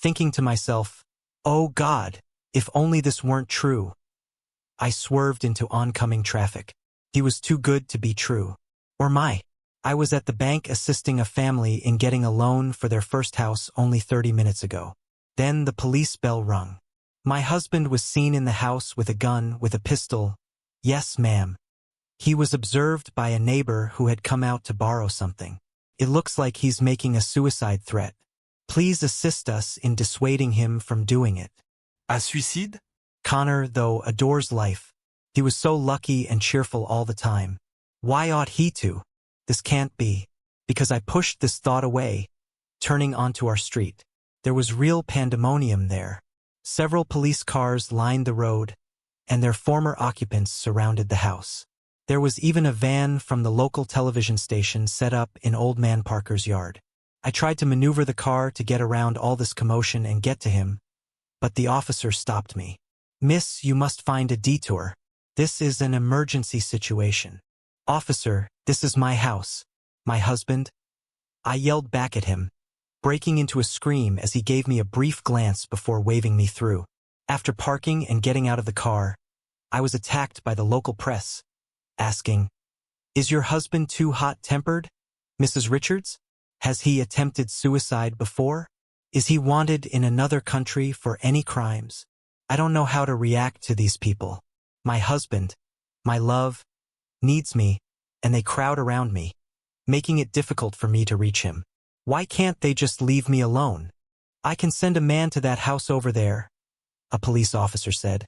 thinking to myself, oh God, if only this weren't true. I swerved into oncoming traffic. He was too good to be true. Or my. I was at the bank assisting a family in getting a loan for their first house only 30 minutes ago. Then the police bell rung. My husband was seen in the house with a gun, with a pistol. Yes, ma'am. He was observed by a neighbor who had come out to borrow something. It looks like he's making a suicide threat. Please assist us in dissuading him from doing it. Un suicide? Connor, though, adores life. He was so lucky and cheerful all the time. Why ought he to? This can't be. Because I pushed this thought away, turning onto our street. There was real pandemonium there. Several police cars lined the road, and their former occupants surrounded the house. There was even a van from the local television station set up in Old Man Parker's yard. I tried to maneuver the car to get around all this commotion and get to him, but the officer stopped me. Miss, you must find a detour. This is an emergency situation. Officer, this is my house. My husband. I yelled back at him, breaking into a scream as he gave me a brief glance before waving me through. After parking and getting out of the car, I was attacked by the local press, asking, is your husband too hot-tempered, Mrs. Richards? Has he attempted suicide before? Is he wanted in another country for any crimes? I don't know how to react to these people. My husband, my love, needs me, and they crowd around me, making it difficult for me to reach him. Why can't they just leave me alone? I can send a man to that house over there, a police officer said,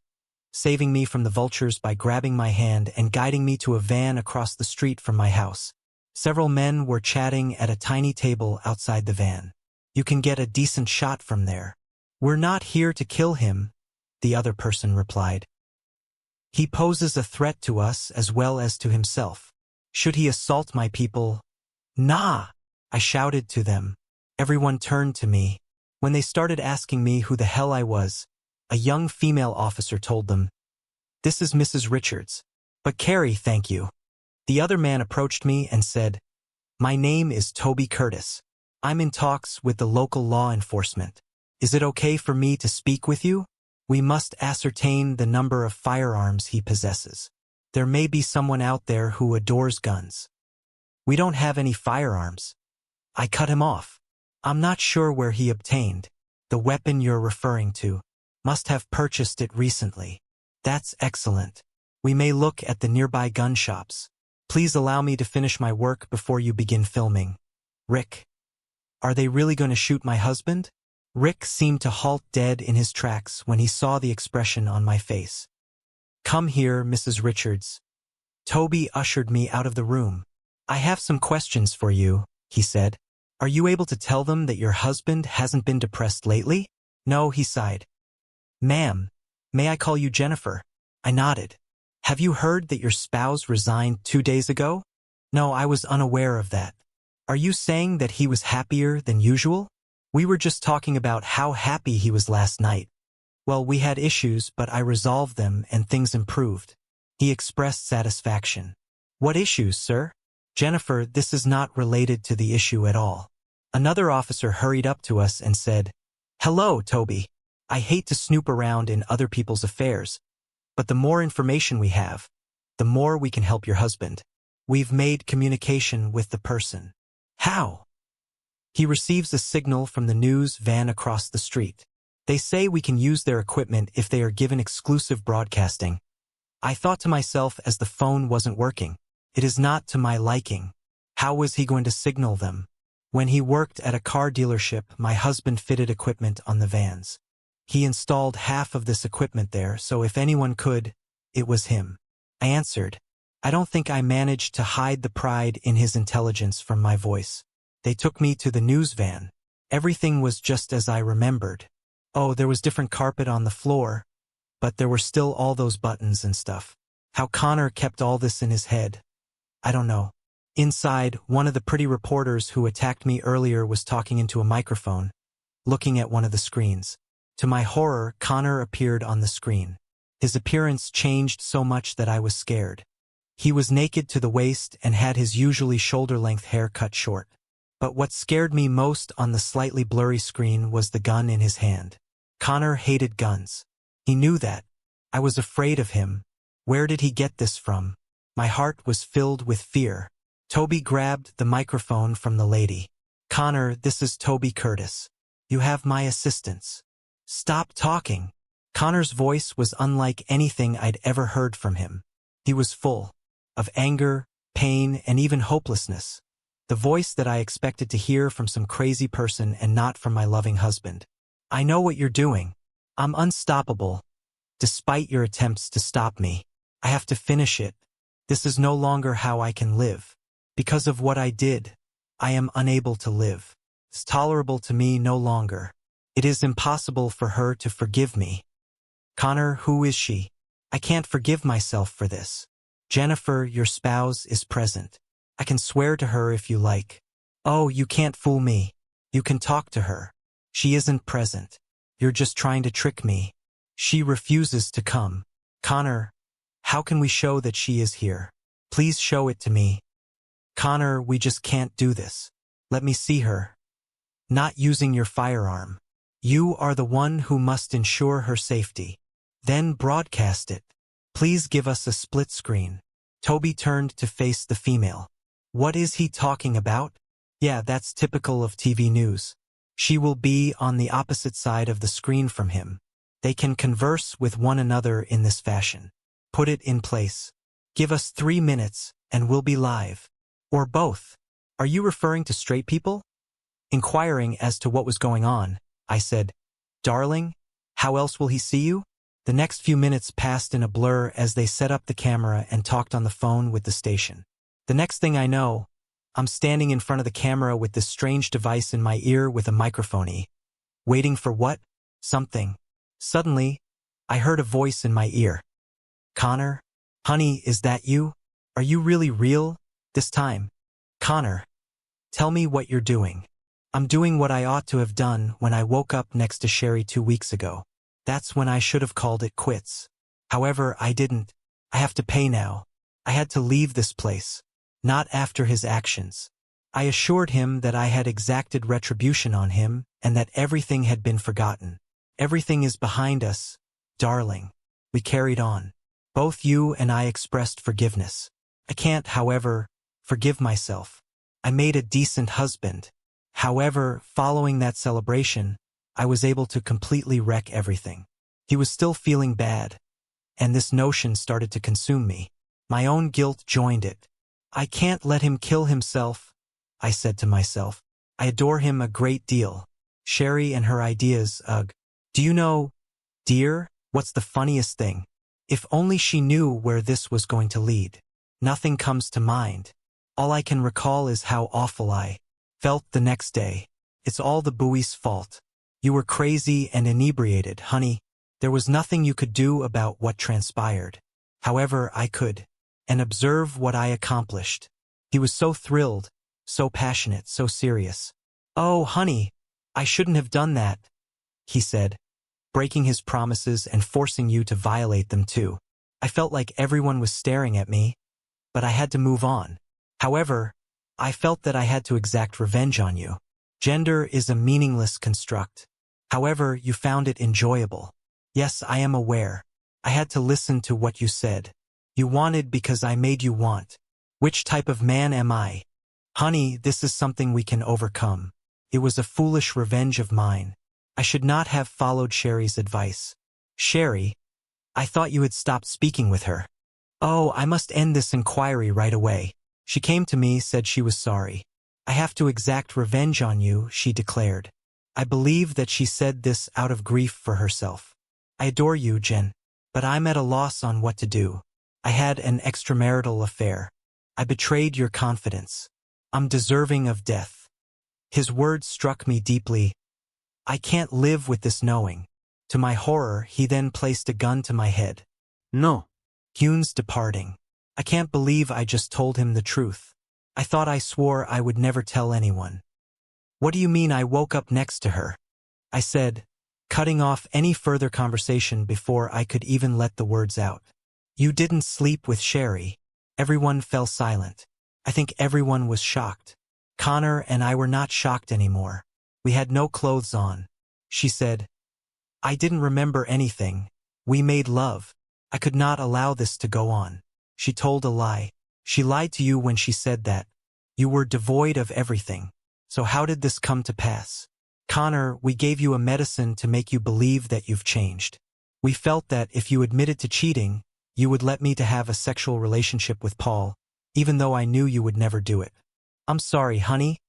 saving me from the vultures by grabbing my hand and guiding me to a van across the street from my house. Several men were chatting at a tiny table outside the van. You can get a decent shot from there. We're not here to kill him, the other person replied. He poses a threat to us as well as to himself. Should he assault my people? Nah, I shouted to them. Everyone turned to me. When they started asking me who the hell I was, a young female officer told them, this is Mrs. Richards. But Carrie, thank you. The other man approached me and said, my name is Toby Curtis. I'm in talks with the local law enforcement. Is it okay for me to speak with you? We must ascertain the number of firearms he possesses. There may be someone out there who adores guns. We don't have any firearms. I cut him off. I'm not sure where he obtained. The weapon you're referring to. Must have purchased it recently. That's excellent. We may look at the nearby gun shops. Please allow me to finish my work before you begin filming. Rick. Are they really going to shoot my husband? Rick seemed to halt dead in his tracks when he saw the expression on my face. Come here, Mrs. Richards. Toby ushered me out of the room. I have some questions for you, he said. Are you able to tell them that your husband hasn't been depressed lately? No, he sighed. Ma'am, may I call you Jennifer? I nodded. Have you heard that your spouse resigned 2 days ago? No, I was unaware of that. Are you saying that he was happier than usual? We were just talking about how happy he was last night. Well, we had issues, but I resolved them and things improved. He expressed satisfaction. What issues, sir? Jennifer, this is not related to the issue at all. Another officer hurried up to us and said, hello, Toby. I hate to snoop around in other people's affairs, but the more information we have, the more we can help your husband. We've made communication with the person. How? He receives a signal from the news van across the street. They say we can use their equipment if they are given exclusive broadcasting. I thought to myself as the phone wasn't working, it is not to my liking. How was he going to signal them? When he worked at a car dealership, my husband fitted equipment on the vans. He installed half of this equipment there, so if anyone could, it was him. I answered. I don't think I managed to hide the pride in his intelligence from my voice. They took me to the news van. Everything was just as I remembered. Oh, there was different carpet on the floor, but there were still all those buttons and stuff. How Connor kept all this in his head, I don't know. Inside, one of the pretty reporters who attacked me earlier was talking into a microphone, looking at one of the screens. To my horror, Connor appeared on the screen. His appearance changed so much that I was scared. He was naked to the waist and had his usually shoulder-length hair cut short. But what scared me most on the slightly blurry screen was the gun in his hand. Connor hated guns. He knew that. I was afraid of him. Where did he get this from? My heart was filled with fear. Toby grabbed the microphone from the lady. Connor, this is Toby Curtis. You have my assistance. Stop talking. Connor's voice was unlike anything I'd ever heard from him. He was full of anger, pain, and even hopelessness. The voice that I expected to hear from some crazy person and not from my loving husband. I know what you're doing. I'm unstoppable. Despite your attempts to stop me, I have to finish it. This is no longer how I can live. Because of what I did, I am unable to live. It's tolerable to me no longer. It is impossible for her to forgive me. Connor, who is she? I can't forgive myself for this. Jennifer, your spouse, is present. I can swear to her if you like. Oh, you can't fool me. You can talk to her. She isn't present. You're just trying to trick me. She refuses to come. Connor, how can we show that she is here? Please show it to me. Connor, we just can't do this. Let me see her. Not using your firearm. You are the one who must ensure her safety. Then broadcast it. Please give us a split screen. Toby turned to face the female. What is he talking about? Yeah, that's typical of TV news. She will be on the opposite side of the screen from him. They can converse with one another in this fashion. Put it in place. Give us 3 minutes, and we'll be live. Or both. Are you referring to straight people? Inquiring as to what was going on, I said, Darling, how else will he see you? The next few minutes passed in a blur as they set up the camera and talked on the phone with the station. The next thing I know, I'm standing in front of the camera with this strange device in my ear with a microphone. Waiting for what? Something. Suddenly, I heard a voice in my ear. Connor? Honey, is that you? Are you really real? This time. Connor. Tell me what you're doing. I'm doing what I ought to have done when I woke up next to Sherry 2 weeks ago. That's when I should have called it quits. However, I didn't. I have to pay now. I had to leave this place. Not after his actions. I assured him that I had exacted retribution on him and that everything had been forgotten. Everything is behind us, darling. We carried on. Both you and I expressed forgiveness. I can't, however, forgive myself. I made a decent husband. However, following that celebration, I was able to completely wreck everything. He was still feeling bad, and this notion started to consume me. My own guilt joined it. I can't let him kill himself, I said to myself. I adore him a great deal. Sherry and her ideas, ugh. Do you know, dear, what's the funniest thing? If only she knew where this was going to lead. Nothing comes to mind. All I can recall is how awful I felt the next day. It's all the buoy's fault. You were crazy and inebriated, honey. There was nothing you could do about what transpired. However, I could. And observe what I accomplished. He was so thrilled, so passionate, so serious. Oh, honey, I shouldn't have done that, he said, breaking his promises and forcing you to violate them too. I felt like everyone was staring at me, but I had to move on. However, I felt that I had to exact revenge on you. Gender is a meaningless construct. However, you found it enjoyable. Yes, I am aware. I had to listen to what you said. You wanted because I made you want. Which type of man am I? Honey, this is something we can overcome. It was a foolish revenge of mine. I should not have followed Sherry's advice. Sherry? I thought you had stopped speaking with her. Oh, I must end this inquiry right away. She came to me, said she was sorry. I have to exact revenge on you, she declared. I believe that she said this out of grief for herself. I adore you, Jen, but I'm at a loss on what to do. I had an extramarital affair. I betrayed your confidence. I'm deserving of death. His words struck me deeply. I can't live with this knowing. To my horror, he then placed a gun to my head. No. Hune's departing. I can't believe I just told him the truth. I thought I swore I would never tell anyone. What do you mean I woke up next to her? I said, cutting off any further conversation before I could even let the words out. You didn't sleep with Sherry. Everyone fell silent. I think everyone was shocked. Connor and I were not shocked anymore. We had no clothes on. She said, I didn't remember anything. We made love. I could not allow this to go on. She told a lie. She lied to you when she said that. You were devoid of everything. So how did this come to pass? Connor, we gave you a medicine to make you believe that you've changed. We felt that if you admitted to cheating, you would let me to have a sexual relationship with Paul, even though I knew you would never do it. I'm sorry, honey,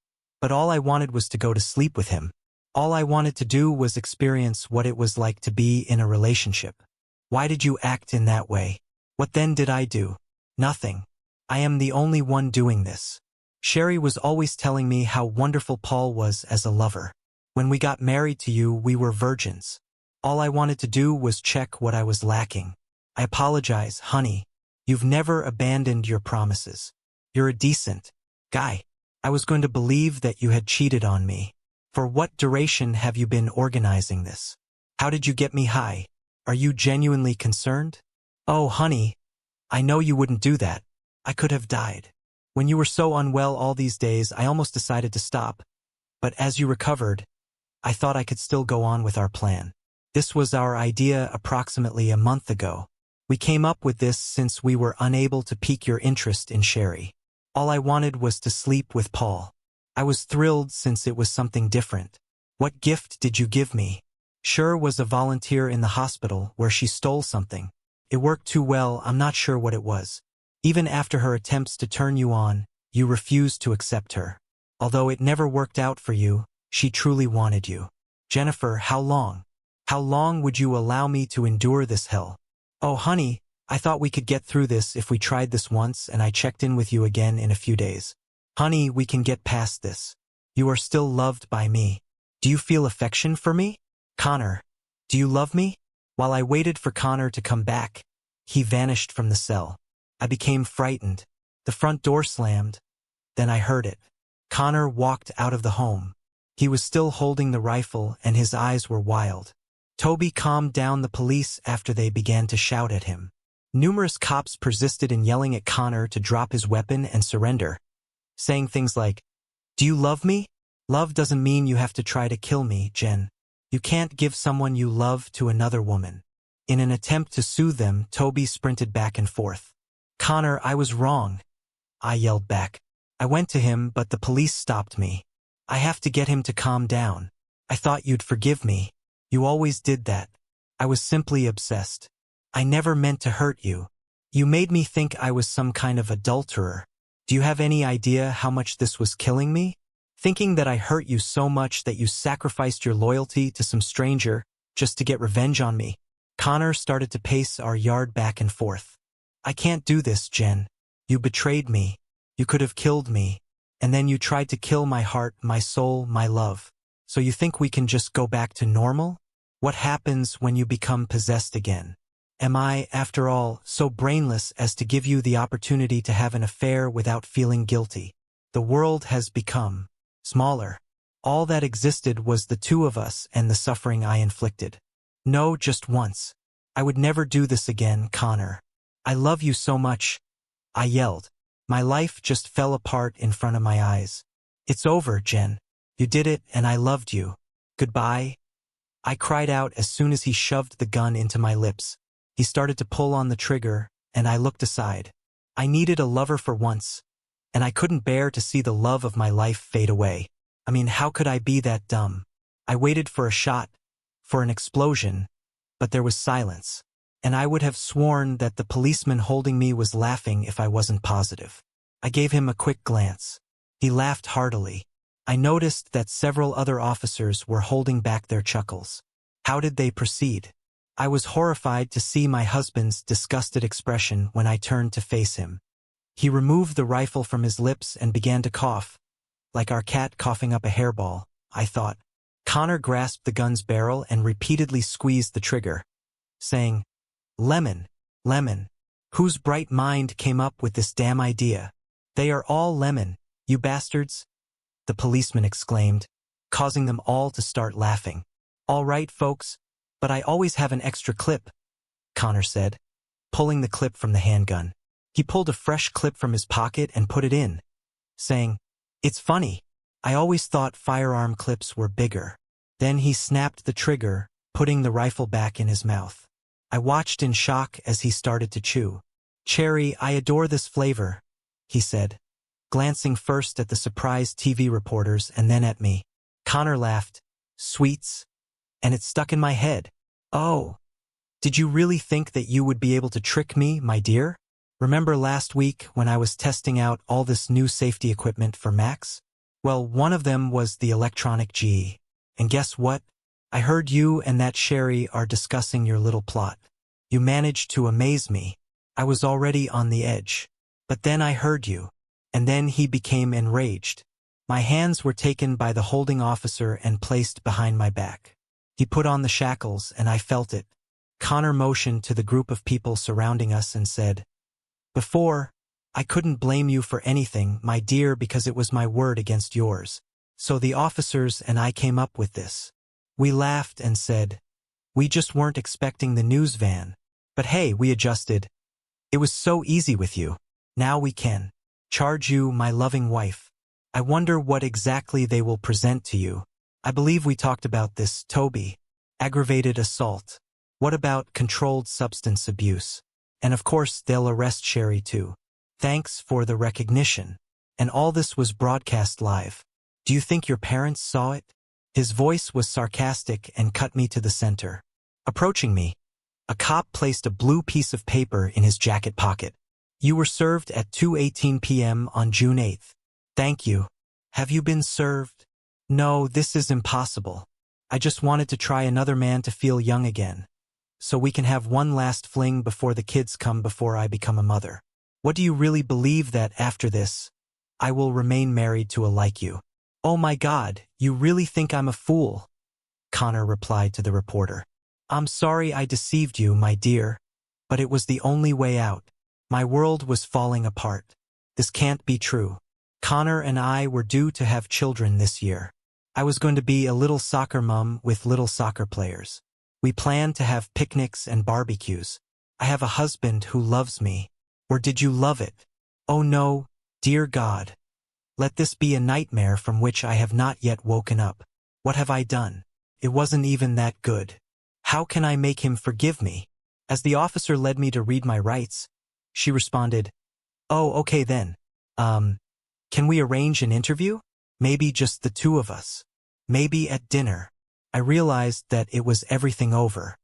but all I wanted was to go to sleep with him. All I wanted to do was experience what it was like to be in a relationship. Why did you act in that way? What then did I do? Nothing. I am the only one doing this. Sherry was always telling me how wonderful Paul was as a lover. When we got married to you, we were virgins. All I wanted to do was check what I was lacking. I apologize, honey. You've never abandoned your promises. You're a decent guy. I was going to believe that you had cheated on me. For what duration have you been organizing this? How did you get me high? Are you genuinely concerned? Oh, honey, I know you wouldn't do that. I could have died. When you were so unwell all these days, I almost decided to stop. But as you recovered, I thought I could still go on with our plan. This was our idea approximately a month ago. We came up with this since we were unable to pique your interest in Sherry. All I wanted was to sleep with Paul. I was thrilled since it was something different. What gift did you give me? Sher was a volunteer in the hospital where she stole something. It worked too well, I'm not sure what it was. Even after her attempts to turn you on, you refused to accept her. Although it never worked out for you, she truly wanted you. Jennifer, how long? How long would you allow me to endure this hell? Oh, honey, I thought we could get through this if we tried this once and I checked in with you again in a few days. Honey, we can get past this. You are still loved by me. Do you feel affection for me? Connor, do you love me? While I waited for Connor to come back, he vanished from the cell. I became frightened. The front door slammed. Then I heard it. Connor walked out of the home. He was still holding the rifle and his eyes were wild. Toby calmed down the police after they began to shout at him. Numerous cops persisted in yelling at Connor to drop his weapon and surrender, saying things like, "Do you love me? Love doesn't mean you have to try to kill me, Jen. You can't give someone you love to another woman." In an attempt to soothe them, Toby sprinted back and forth. "Connor, I was wrong," I yelled back. I went to him, but the police stopped me. I have to get him to calm down. I thought you'd forgive me. You always did that. I was simply obsessed. I never meant to hurt you. You made me think I was some kind of adulterer. Do you have any idea how much this was killing me? Thinking that I hurt you so much that you sacrificed your loyalty to some stranger just to get revenge on me. Connor started to pace our yard back and forth. I can't do this, Jen. You betrayed me. You could have killed me. And then you tried to kill my heart, my soul, my love. So you think we can just go back to normal? What happens when you become possessed again? Am I, after all, so brainless as to give you the opportunity to have an affair without feeling guilty? The world has become smaller. All that existed was the two of us and the suffering I inflicted. No, just once. I would never do this again, Connor. I love you so much, I yelled. My life just fell apart in front of my eyes. It's over, Jen. You did it and I loved you. Goodbye. I cried out as soon as he shoved the gun into my lips. He started to pull on the trigger, and I looked aside. I needed a lover for once, and I couldn't bear to see the love of my life fade away. I mean, how could I be that dumb? I waited for a shot, for an explosion, but there was silence. And I would have sworn that the policeman holding me was laughing if I wasn't positive. I gave him a quick glance. He laughed heartily. I noticed that several other officers were holding back their chuckles. How did they proceed? I was horrified to see my husband's disgusted expression when I turned to face him. He removed the rifle from his lips and began to cough, like our cat coughing up a hairball, I thought. Connor grasped the gun's barrel and repeatedly squeezed the trigger, saying, "Lemon, lemon. Whose bright mind came up with this damn idea? They are all lemon, you bastards," the policeman exclaimed, causing them all to start laughing. "All right, folks, but I always have an extra clip," Connor said, pulling the clip from the handgun. He pulled a fresh clip from his pocket and put it in, saying, It's funny. I always thought firearm clips were bigger. Then he snapped the trigger, putting the rifle back in his mouth. I watched in shock as he started to chew. Cherry, I adore this flavor, he said, glancing first at the surprised TV reporters and then at me. Connor laughed. Sweets? And it stuck in my head. Oh. Did you really think that you would be able to trick me, my dear? Remember last week when I was testing out all this new safety equipment for Max? Well, one of them was the electronic G. And guess what? I heard you and that Sherry are discussing your little plot. You managed to amaze me. I was already on the edge. But then I heard you. And then he became enraged. My hands were taken by the holding officer and placed behind my back. He put on the shackles and I felt it. Connor motioned to the group of people surrounding us and said, Before, I couldn't blame you for anything, my dear, because it was my word against yours. So the officers and I came up with this. We laughed and said, We just weren't expecting the news van. But hey, we adjusted. It was so easy with you. Now we can charge you, my loving wife. I wonder what exactly they will present to you. I believe we talked about this, Toby. Aggravated assault. What about controlled substance abuse? And of course, they'll arrest Sherry too. Thanks for the recognition. And all this was broadcast live. Do you think your parents saw it? His voice was sarcastic and cut me to the center. Approaching me, a cop placed a blue piece of paper in his jacket pocket. You were served at 2:18 p.m. on June 8th. Thank you. Have you been served? No, this is impossible. I just wanted to try another man to feel young again. So we can have one last fling before the kids come before I become a mother. What do you really believe that after this, I will remain married to a like you? Oh my God, you really think I'm a fool? Connor replied to the reporter. I'm sorry I deceived you, my dear, but it was the only way out. My world was falling apart. This can't be true. Connor and I were due to have children this year. I was going to be a little soccer mom with little soccer players. We planned to have picnics and barbecues. I have a husband who loves me. Or did you love it? Oh no, dear God. Let this be a nightmare from which I have not yet woken up. What have I done? It wasn't even that good. How can I make him forgive me? As the officer led me to read my rights, she responded, Oh, okay then. Can we arrange an interview? Maybe just the two of us. Maybe at dinner. I realized that it was everything over.